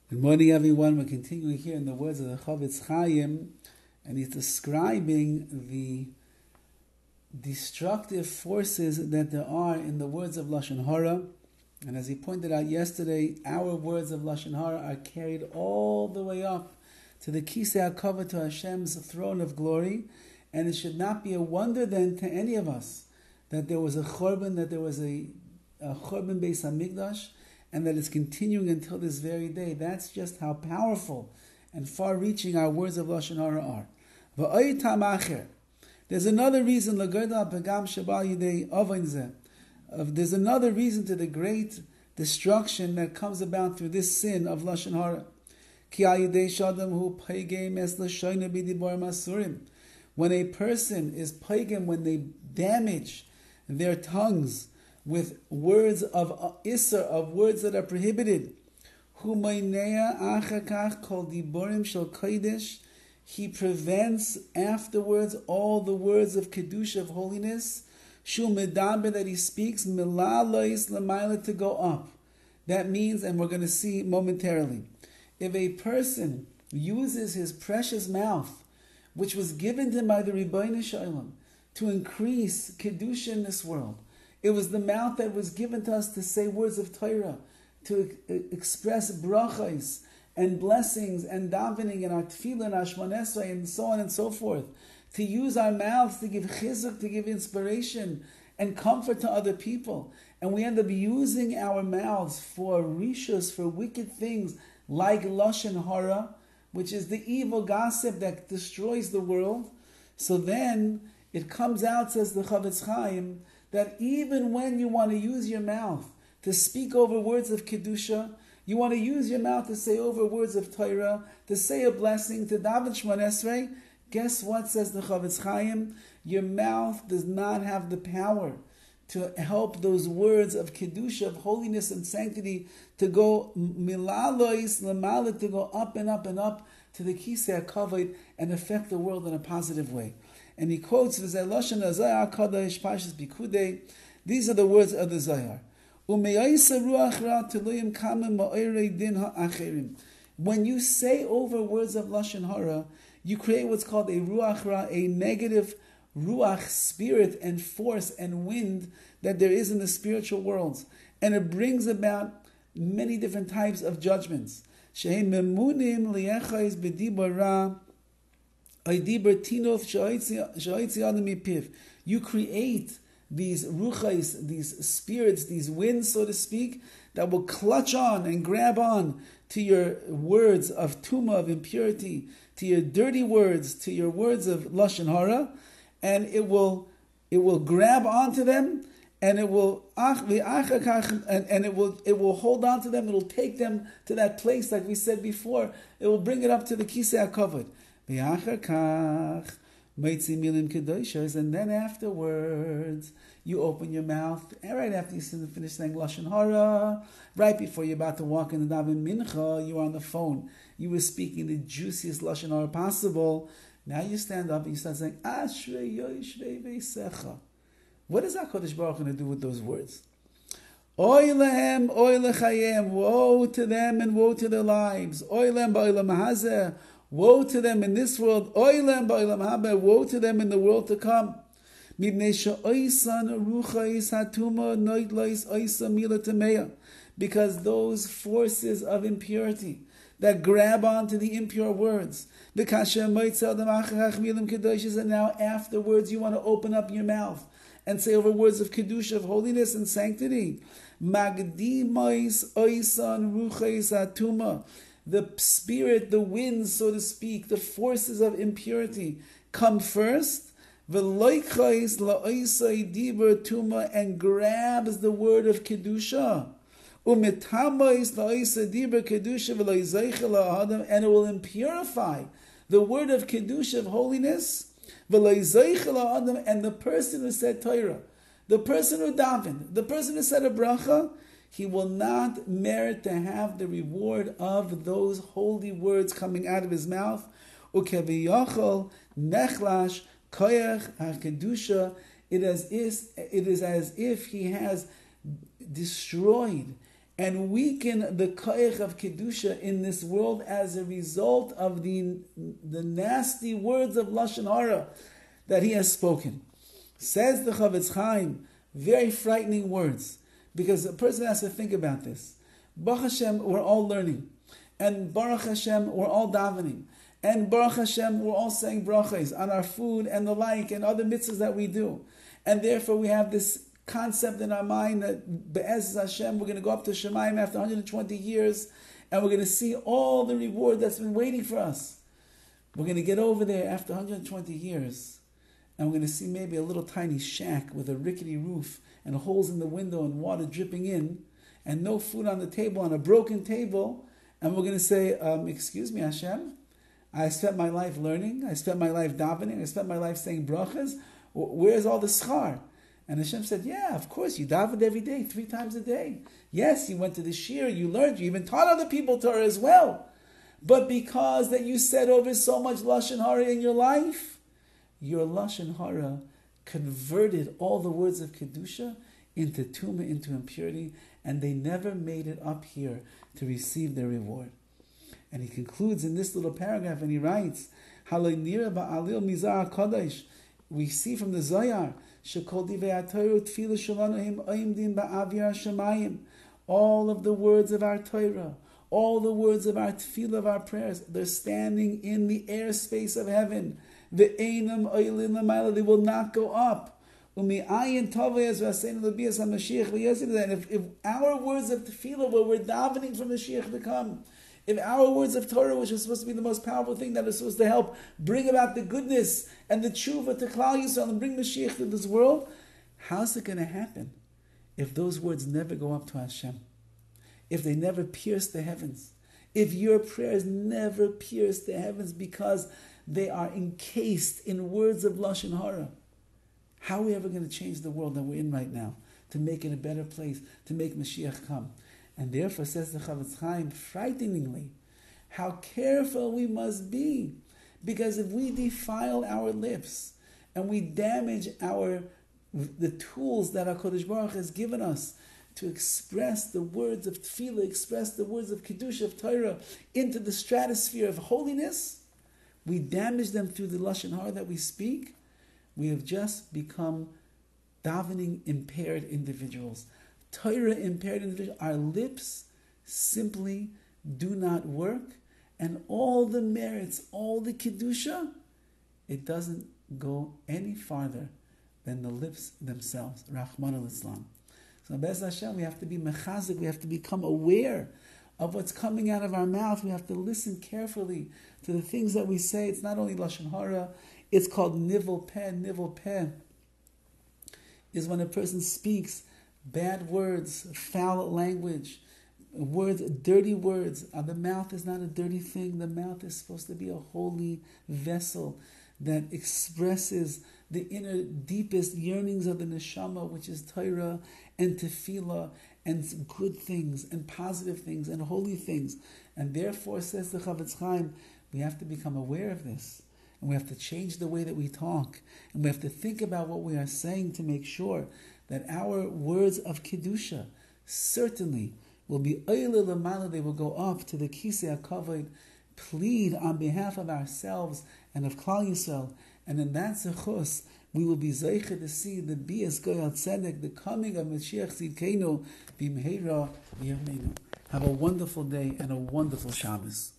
Good morning, everyone. We're continuing here in the words of the CHOFETZ CHAIM, and he's describing the destructive forces that there are in the words of Lashon HaRa. And as he pointed out yesterday, our words of Lashon HaRa are carried all the way up to the Kisei HaKavod, to Hashem's throne of glory. And it should not be a wonder then to any of us that there was a Chorban, that there was a Chorban Beis HaMikdash, and that it's continuing until this very day. That's just how powerful and far-reaching our words of Lashon HaRa are. There's another reason. There's another reason to the great destruction that comes about through this sin of Lashon HaRa. When a person is pagan, when they damage their tongues with words of Isser, of words that are prohibited, he prevents afterwards all the words of Kedusha, of holiness, that he speaks, to go up. That means, and we're going to see momentarily, if a person uses his precious mouth, which was given to him by the Rabbi Shalom, to increase Kedusha in this world. It was the mouth that was given to us to say words of Torah, to express brachos and blessings and davening and our tefillah and Ashman Esrei and so on and so forth. To use our mouths to give chizuk, to give inspiration and comfort to other people. And we end up using our mouths for rishus, for wicked things like Lashon HaRa, which is the evil gossip that destroys the world. So then it comes out, says the CHOFETZ CHAIM, that even when you want to use your mouth to speak over words of Kedusha, you want to use your mouth to say over words of Torah, to say a blessing, to daven Shemon Esrei, guess what, says the CHOFETZ CHAIM? Your mouth does not have the power to help those words of Kedusha, of holiness and sanctity, to go milalois lamala, to go up and up and up to the Kisei HaKavod and affect the world in a positive way. And he quotes, these are the words of the Zohar. When you say over words of Lashon HaRa, you create what's called a ruach ra, a negative ruach, spirit and force and wind that there is in the spiritual worlds. And it brings about many different types of judgments. You create these ruchais, these spirits, these winds, so to speak, that will clutch on and grab on to your words of tumah, of impurity, to your dirty words, to your words of Lashon HaRa, and it will grab onto them, and it will hold on to them. It will take them to that place, like we said before. It will bring it up to the Kisei HaKavod. And then afterwards, you open your mouth, and right after you finish saying Lashon HaRa, right before you're about to walk in the daven mincha, you're on the phone. You were speaking the juiciest Lashon HaRa possible. Now you stand up and you start saying, Ashrei Yoshrei Veisecha. What is HaKadosh Baruch Hu going to do with those words? Oy lehem, oy lechayem, woe to them and woe to their lives. Oy lehem ba'olam hazeh, woe to them in this world. Oy lehem ba'olam haba, woe to them in the world to come. Mibnei she'oisan ruchais hatuma noitlois oisa mila temeya. Because those forces of impurity that grab onto the impure words, and now afterwards you want to open up your mouth and say over words of Kedusha, of holiness and sanctity. Magdimais oisan ruchais hatuma. The spirit, the winds, so to speak, the forces of impurity come first, v'loichais la'oisai diber tuma, and grabs the word of Kedusha. Umetamais la'oisai diber Kedusha v'loizeicha la'adam, and it will impurify the word of Kedusha, of holiness, v'loizeicha la'adam, and the person who said Torah, the person who davened, the person who said a bracha, he will not merit to have the reward of those holy words coming out of his mouth. Ukeviyachol nechlash koyach hakedusha. It is as if he has destroyed and weaken the koich of Kedusha in this world as a result of the nasty words of Lashon HaRa that he has spoken. Says the CHOFETZ CHAIM, very frightening words, because a person has to think about this. Baruch Hashem, we're all learning, and Baruch Hashem, we're all davening, and Baruch Hashem, we're all saying brachas on our food and the like, and other mitzvahs that we do, and therefore we have this concept in our mind that Be'ez Hashem, we're going to go up to CHAIM after 120 years, and we're going to see all the reward that's been waiting for us. We're going to get over there after 120 years, and we're going to see maybe a little tiny shack with a rickety roof and holes in the window and water dripping in, and no food on the table, on a broken table, and we're going to say, excuse me, Hashem, I spent my life learning, I spent my life davening, I spent my life saying brachas, where's all the schar? And Hashem said, yeah, of course, you davened every day, 3 times a day. Yes, you went to the shir, you learned, you even taught other people Torah as well. But because that you said over so much Lashon HaRa in your life, your Lashon HaRa converted all the words of Kedusha into tumah, into impurity, and they never made it up here to receive their reward. And he concludes in this little paragraph, and he writes, we see from the Zohar, all of the words of our Torah, all the words of our tefillah, of our prayers, they're standing in the airspace of heaven. They will not go up. And if our words of tefillah, where we're davening for Mashiach to come, if our words of Torah, which is supposed to be the most powerful thing that is supposed to help bring about the goodness and the tshuva to Klal Yisrael and bring Mashiach to this world, how's it going to happen if those words never go up to Hashem? If they never pierce the heavens? If your prayers never pierce the heavens because they are encased in words of Lashon HaRa? How are we ever going to change the world that we're in right now to make it a better place, to make Mashiach come? And therefore, says the CHOFETZ CHAIM, frighteningly, how careful we must be. Because if we defile our lips and we damage the tools that HaKadosh Baruch has given us to express the words of tefillah, express the words of Kedusha, of Torah, into the stratosphere of holiness, we damage them through the Lashon HaRa that we speak, we have just become davening impaired individuals. Torah impaired individuals. Our lips simply do not work, and all the merits, all the Kedusha, it doesn't go any farther than the lips themselves. Rahman al-Islam. So Be'ez Hashem, we have to be mechazik, we have to become aware of what's coming out of our mouth. We have to listen carefully to the things that we say. It's not only Lashon HaRa, it's called nivel peh. Nivel peh is when a person speaks bad words, foul language, words, dirty words. The mouth is not a dirty thing. The mouth is supposed to be a holy vessel that expresses the inner, deepest yearnings of the neshama, which is Torah and Tefillah and good things and positive things and holy things. And therefore, says the CHOFETZ CHAIM, we have to become aware of this. And we have to change the way that we talk. And we have to think about what we are saying to make sure that our words of Kedusha certainly will be Oile Lamala, they will go up to the Kisei HaKavod, plead on behalf of ourselves and of Klal Yisrael, and in that zechus, we will be zeiche to see the Bias Goyal Tzedek, the coming of Mashiach Tzidkenu, B'mheira V'yameinu. Have a wonderful day and a wonderful Shabbos.